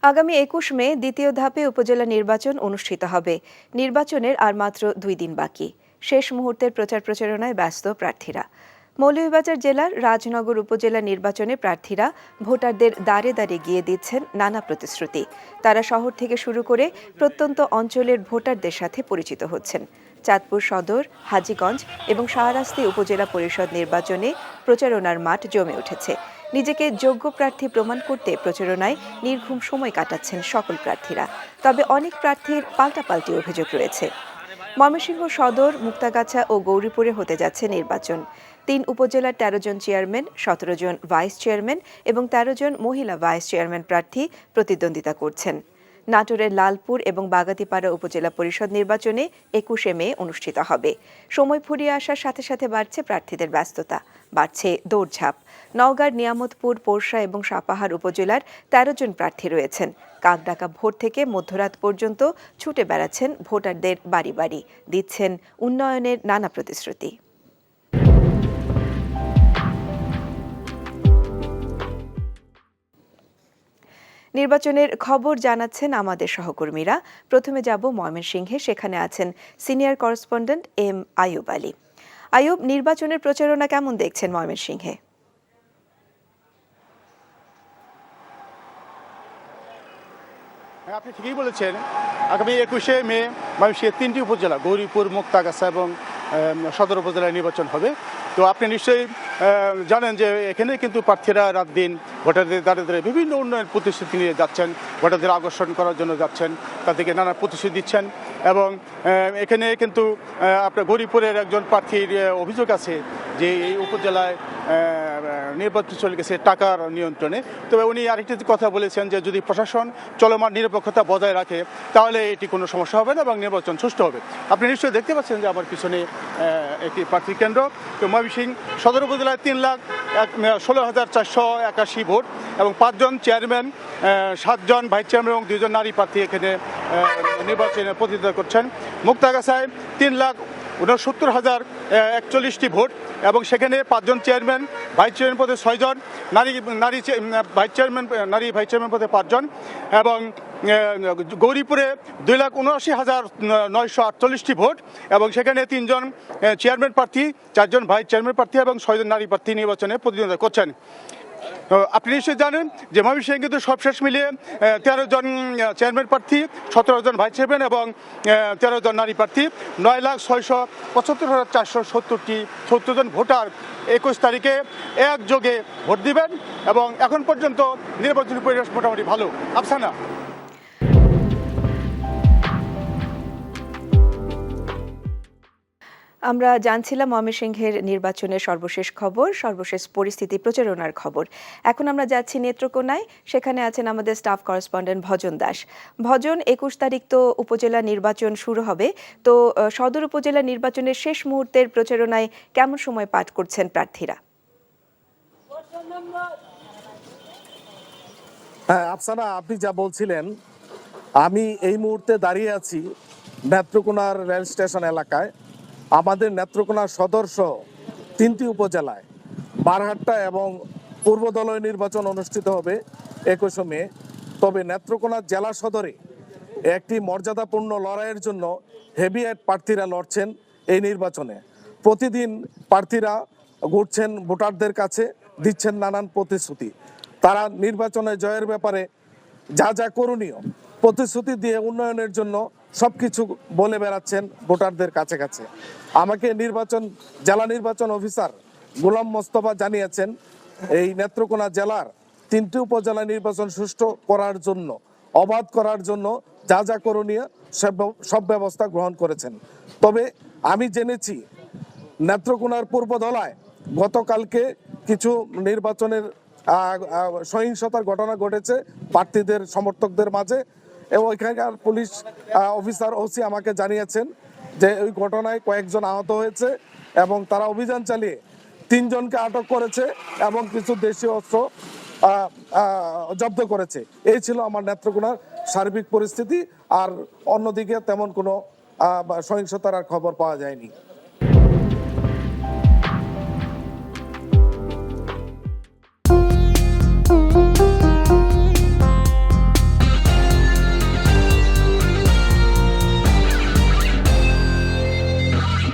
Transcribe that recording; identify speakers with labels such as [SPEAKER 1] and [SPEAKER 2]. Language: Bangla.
[SPEAKER 1] আগামী ২১ মে দ্বিতীয় ধাপে উপজেলা নির্বাচন অনুষ্ঠিত হবে। নির্বাচনের আর মাত্র ২ দিন বাকি। শেষ মুহূর্তের প্রচার প্রচারণায় ব্যস্ত প্রার্থীরা। মৌলভীবাজার জেলার রাজনগর উপজেলা নির্বাচনে প্রার্থীরা ভোটারদের দ্বারে দ্বারে গিয়ে দিচ্ছেন নানা প্রতিশ্রুতি। তারা শহর থেকে শুরু করে প্রত্যন্ত অঞ্চলের ভোটারদের সাথে পরিচিত হচ্ছেন। চাঁদপুর সদর, হাজীগঞ্জ এবং শাহরাস্তি উপজেলা পরিষদ নির্বাচনে প্রচারণার মাঠ জমে উঠেছে। নিজেকে যোগ্য প্রার্থী প্রমাণ করতে প্রচারণায় নির্ঘুম সময় কাটাচ্ছেন সকল প্রার্থীরা। তবে অনেক প্রার্থীর পাল্টাপাল্টি অভিযোগ রয়েছে। ময়মনসিংহ সদর, মুক্তাগাছা ও গৌরীপুরে হতে যাচ্ছে নির্বাচন। ৩ উপজেলার ১৩ জন চেয়ারম্যান, ১৭ জন ভাইস চেয়ারম্যান এবং ১৩ জন মহিলা ভাইস চেয়ারম্যান প্রার্থী প্রতিদ্বন্দ্বিতা করছেন। নাটোরের লালপুর এবং বাগাতিপাড়া উপজেলা পরিষদ নির্বাচনে ২১ মে অনুষ্ঠিত হবে। সময় ফুরিয়ে আসার সাথে সাথে বাড়ছে প্রার্থীদের ব্যস্ততা, বাড়ছে দৌড়ঝাঁপ। নওগাঁর নিয়ামতপুর, পোরশা এবং সাপাহার উপজেলার ১৩ জন প্রার্থী রয়েছেন। কাকডাকা ভোর থেকে মধ্যরাত পর্যন্ত ছুটে বেড়াচ্ছেন ভোটারদের বাড়ি বাড়ি, দিচ্ছেন উন্নয়নের নানা প্রতিশ্রুতি। নির্বাচনের খবর জানাচ্ছেন আমাদের সহকর্মীরা। প্রথমে যাব ময়মনসিংহে, সেখানে আছেন senior correspondent M Ayub Ali. Ayub, নির্বাচনের প্রচারণা কেমন দেখছেন ময়মনসিংহে?
[SPEAKER 2] আপনি ঠিকই বলেছেন। আগামী ২১ মে ময়মনসিংহের ৩টি উপজেলা গৌরীপুর, মুক্তাগাছা এবং সদর উপজেলায় নির্বাচন হবে। তো আপনি নিশ্চয়ই জানেন যে এখানে কিন্তু প্রার্থীরা রাত দিন ভোটারদের দ্বারে দ্বারে বিভিন্ন উন্নয়ন প্রতিশ্রুতি নিয়ে যাচ্ছেন, ভোটারদের আকর্ষণ করার জন্য যাচ্ছেন, তাদেরকে নানা প্রতিশ্রুতি দিচ্ছেন। এবং এখানে কিন্তু আপনার গৌরীপুরের একজন প্রার্থীর অভিযোগ আছে যে এই উপজেলায় নির্বাচন চলে গেছে টাকার নিয়ন্ত্রণে। তবে উনি আরেকটি কথা বলেছেন যে যদি প্রশাসন চলমান নিরপেক্ষতা বজায় রাখে তাহলে এটি কোনো সমস্যা হবে না এবং নির্বাচন সুষ্ঠু হবে। আপনি নিশ্চয়ই দেখতে পাচ্ছেন যে আমার পিছনে একটি প্রার্থী কেন্দ্র। তো ময়মনসিংহ সদর উপজেলায় ৩,16,481 ভোট এবং 5 জন চেয়ারম্যান, 7 জন ভাইস চেয়ারম্যান এবং 2 জন নারী প্রার্থী এখানে নির্বাচনে প্রতিদ্বন্দ্বিতা করছেন। মুক্তাগাছায় 3,69,041টি ভোট এবং সেখানে 5 জন চেয়ারম্যান, ভাইস চেয়ারম্যান পদে 6 জন, নারী ভাইস চেয়ারম্যান পদে 5 জন এবং গৌরীপুরে 2,79,948টি ভোট এবং সেখানে 3 জন চেয়ারম্যান প্রার্থী, 4 জন ভাইস চেয়ারম্যান প্রার্থী এবং 6 জন নারী প্রার্থী নির্বাচনে প্রতিদ্বন্দ্বিতা করছেন। আপনি নিশ্চয়ই জানেন যে ময়মনসিংহে কিন্তু সবশেষ মিলিয়ে 13 জন চেয়ারম্যান প্রার্থী, 17 জন ভাইস চেয়ারম্যান এবং 13 জন নারী প্রার্থী, 9,675,470 জন ভোটার 21 তারিখে একযোগে ভোট দিবেন এবং এখন পর্যন্ত নির্বাচনী পরিবেশ মোটামুটি ভালো। আফসানা।
[SPEAKER 1] আমরা জানছিলাম ময়মনসিংহের নির্বাচনের সর্বশেষ খবর, সর্বশেষ পরিস্থিতি, প্রচারণার খবর। এখন আমরা যাচ্ছি নেত্রকোনায়, সেখানে আছেন আমাদের স্টাফ করেসপন্ডেন্ট ভজন দাস। ভজন, 21 তারিখ তো উপজেলা নির্বাচন শুরু হবে, তো সদর উপজেলা নির্বাচনের শেষ মুহূর্তের প্রচারণায় কেমন সময় পার করছেন প্রার্থীরা?
[SPEAKER 3] হ্যাঁ আফসানা, আপনি যা বলছিলেন, আমি এই মুহূর্তে দাঁড়িয়ে আছি নেত্রকোনার রেল স্টেশন এলাকায়। আমাদের নেত্রকোনা সদর সহ 3টি উপজেলায় বারহাট্টা এবং পূর্বদলয় নির্বাচন অনুষ্ঠিত হবে 21 মে। তবে নেত্রকোনা জেলা সদরে একটি মর্যাদাপূর্ণ লড়াইয়ের জন্য হেভিওয়েট প্রার্থীরা লড়ছেন এই নির্বাচনে। প্রতিদিন প্রার্থীরা ঘুরছেন ভোটারদের কাছে, দিচ্ছেন নানান প্রতিশ্রুতি। তারা নির্বাচনে জয়ের ব্যাপারে যা যা করণীয় প্রতিশ্রুতি দিয়ে উন্নয়নের জন্য সবকিছু বলে বেড়াচ্ছেন ভোটারদের কাছে কাছে। আমাকে জেলা নির্বাচন অফিসার গোলাম মোস্তফা জানিয়েছেন এই নেত্রকোনা জেলার 3টি উপজেলা নির্বাচন সুষ্ঠু করার জন্য, অবাধ করার জন্য যা যা করণীয় সব ব্যবস্থা গ্রহণ করেছেন। তবে আমি জেনেছি নেত্রকোনার পূর্বদলায় গতকালকে কিছু নির্বাচনের সহিংসতার ঘটনা ঘটেছে প্রার্থীদের সমর্থকদের মাঝে এবং এখানকার পুলিশ অফিসার ওসি আমাকে জানিয়েছেন যে ওই ঘটনায় কয়েকজন আহত হয়েছে এবং তারা অভিযান চালিয়ে 3 জনকে আটক করেছে এবং কিছু দেশীয় অস্ত্র জব্দ করেছে। এই ছিল আমার নেত্রকোনার সার্বিক পরিস্থিতি। আর অন্যদিকে তেমন কোনো সহিংসতার খবর পাওয়া যায়নি।